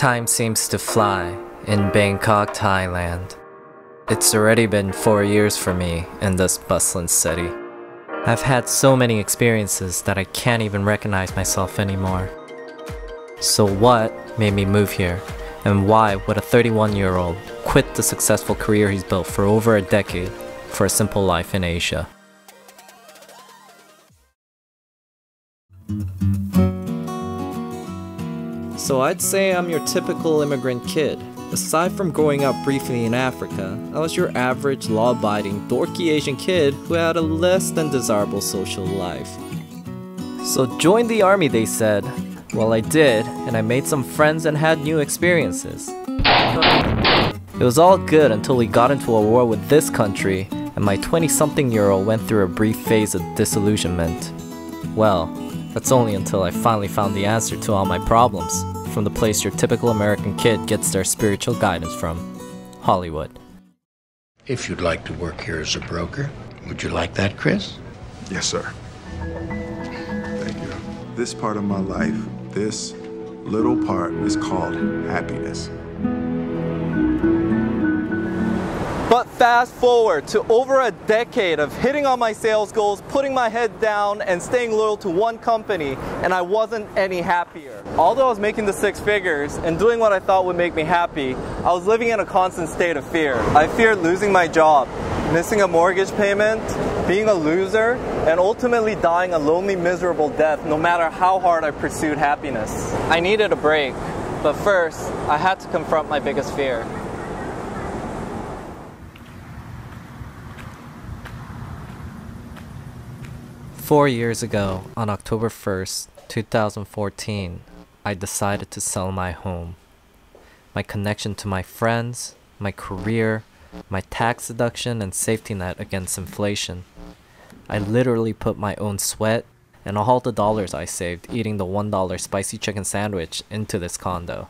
Time seems to fly in Bangkok, Thailand. It's already been 4 years for me in this bustling city. I've had so many experiences that I can't even recognize myself anymore. So what made me move here? And why would a 31-year-old quit the successful career he's built for over a decade for a simple life in Asia? So I'd say I'm your typical immigrant kid. Aside from growing up briefly in Africa, I was your average law-abiding, dorky Asian kid who had a less than desirable social life. So join the army, they said. Well, I did, and I made some friends and had new experiences. It was all good until we got into a war with this country, and my 20-something-year-old went through a brief phase of disillusionment. Well, that's only until I finally found the answer to all my problems, from the place your typical American kid gets their spiritual guidance from, Hollywood. If you'd like to work here as a broker, would you like that, Chris? Yes, sir. Thank you. This part of my life, this little part is called happiness. But fast forward to over a decade of hitting on my sales goals, putting my head down, and staying loyal to one company, and I wasn't any happier. Although I was making the 6 figures and doing what I thought would make me happy, I was living in a constant state of fear. I feared losing my job, missing a mortgage payment, being a loser, and ultimately dying a lonely, miserable death no matter how hard I pursued happiness. I needed a break, but first, I had to confront my biggest fear. Four years ago, on October 1st, 2014, I decided to sell my home. My connection to my friends, my career, my tax deduction and safety net against inflation. I literally put my own sweat and all the dollars I saved eating the $1 spicy chicken sandwich into this condo.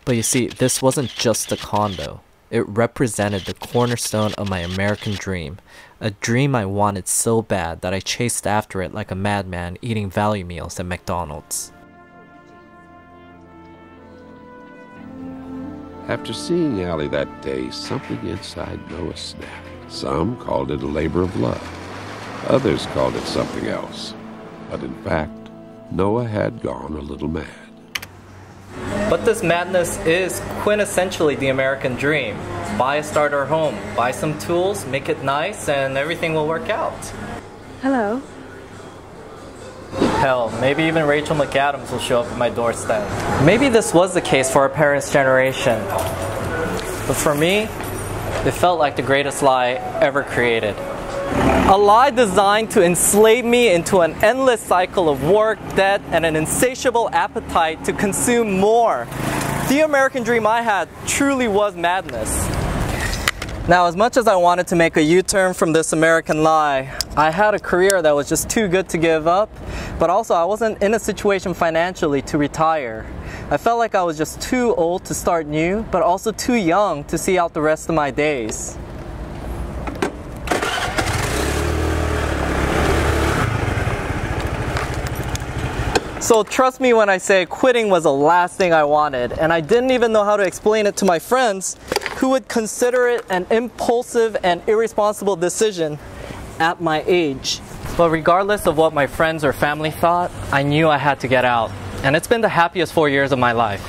But you see, this wasn't just a condo. It represented the cornerstone of my American dream, a dream I wanted so bad that I chased after it like a madman eating value meals at McDonald's. After seeing Allie that day, something inside Noah snapped. Some called it a labor of love. Others called it something else. But in fact, Noah had gone a little mad. But this madness is quintessentially the American dream. Buy a starter home, buy some tools, make it nice, and everything will work out. Hello. Hell, maybe even Rachel McAdams will show up at my doorstep. Maybe this was the case for our parents' generation. But for me, it felt like the greatest lie ever created. A lie designed to enslave me into an endless cycle of work, debt, and an insatiable appetite to consume more. The American dream I had truly was madness. Now, as much as I wanted to make a U-turn from this American lie, I had a career that was just too good to give up, but also I wasn't in a situation financially to retire. I felt like I was just too old to start new, but also too young to see out the rest of my days. So trust me when I say quitting was the last thing I wanted, and I didn't even know how to explain it to my friends, who would consider it an impulsive and irresponsible decision at my age. But regardless of what my friends or family thought, I knew I had to get out, and it's been the happiest 4 years of my life.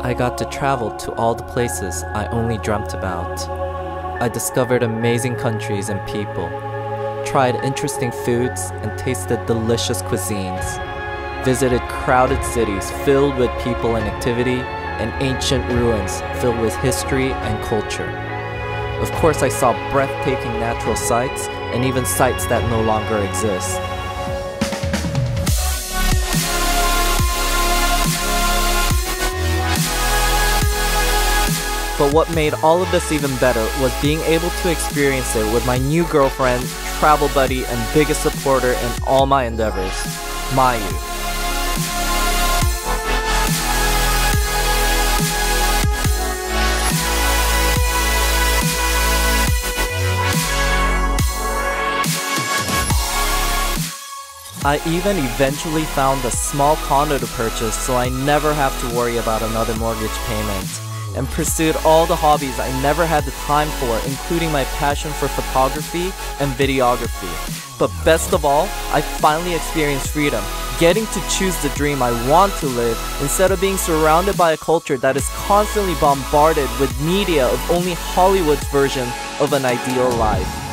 I got to travel to all the places I only dreamt about. I discovered amazing countries and people, tried interesting foods and tasted delicious cuisines, visited crowded cities filled with people and activity, and ancient ruins filled with history and culture. Of course, I saw breathtaking natural sights and even sights that no longer exist. But what made all of this even better was being able to experience it with my new girlfriend, travel buddy, and biggest supporter in all my endeavors, Mayu. I even eventually found a small condo to purchase so I never have to worry about another mortgage payment, and pursued all the hobbies I never had the time for, including my passion for photography and videography. But best of all, I finally experienced freedom, getting to choose the dream I want to live instead of being surrounded by a culture that is constantly bombarded with media of only Hollywood's version of an ideal life.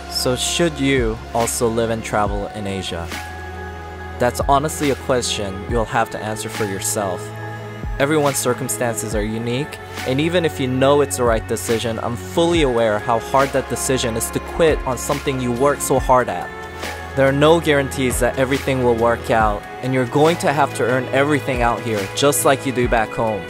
So should you also live and travel in Asia? That's honestly a question you'll have to answer for yourself. Everyone's circumstances are unique, and even if you know it's the right decision, I'm fully aware how hard that decision is to quit on something you worked so hard at. There are no guarantees that everything will work out, and you're going to have to earn everything out here, just like you do back home.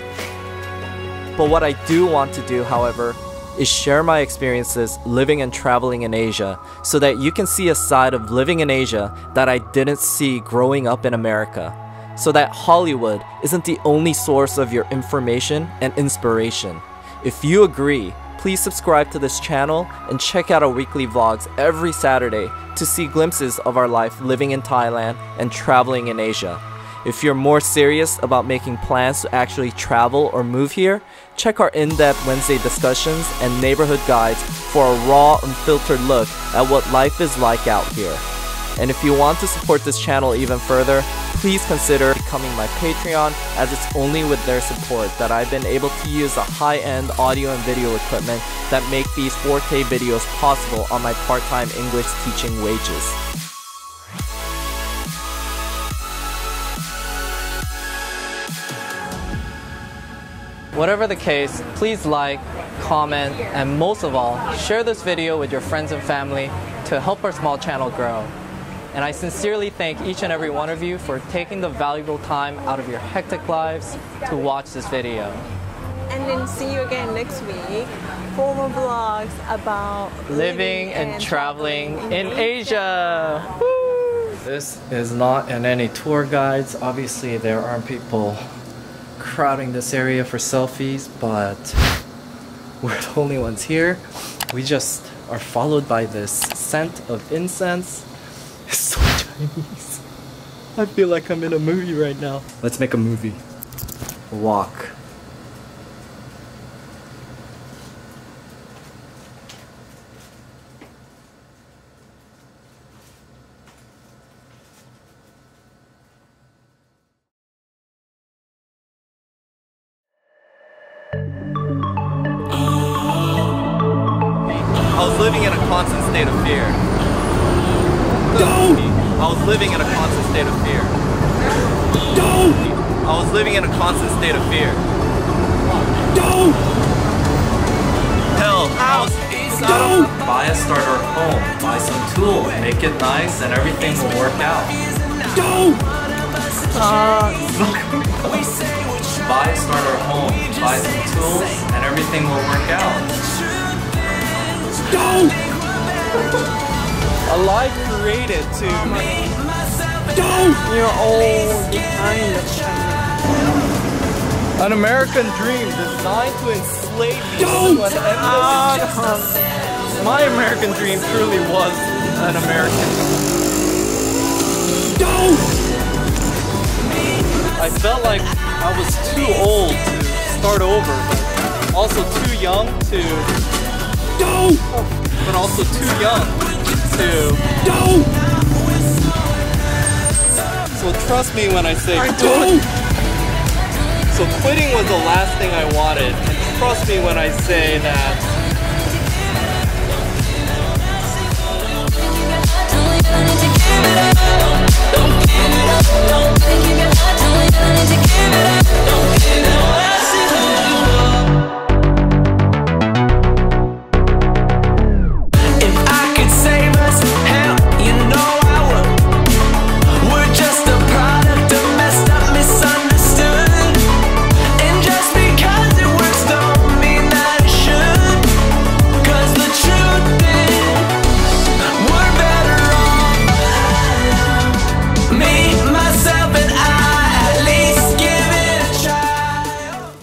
But what I do want to do, however, is share my experiences living and traveling in Asia so that you can see a side of living in Asia that I didn't see growing up in America, so that Hollywood isn't the only source of your information and inspiration. If you agree, please subscribe to this channel and check out our weekly vlogs every Saturday to see glimpses of our life living in Thailand and traveling in Asia. If you're more serious about making plans to actually travel or move here, check our in-depth Wednesday discussions and neighborhood guides for a raw, unfiltered look at what life is like out here. And if you want to support this channel even further, please consider becoming my Patreon, as it's only with their support that I've been able to use the high-end audio and video equipment that make these 4K videos possible on my part-time English teaching wages. Whatever the case, please like, comment, and most of all, share this video with your friends and family to help our small channel grow. And I sincerely thank each and every one of you for taking the valuable time out of your hectic lives to watch this video. And then see you again next week for more vlogs about living and traveling in Asia. Woo! This is not in any tour guides. Obviously, there aren't people crowding this area for selfies, but we're the only ones here. We just are followed by this scent of incense. It's so Chinese. I feel like I'm in a movie right now. Let's make a movie. Walk. I was living in a constant state of fear. I was living in a constant state of fear. I was living in a constant state of fear. Hell, Buy a starter home, buy some tools, make it nice, and everything will work out. Buy a starter home, buy some tools, and everything will work out. A life created to You're old behind the China. an American dream designed to enslave you to an endless. My American dream truly was an American. I felt like I was too old to start over, but also too young to. But also too young to. So trust me when I say quit. So quitting was the last thing I wanted. And trust me when I say that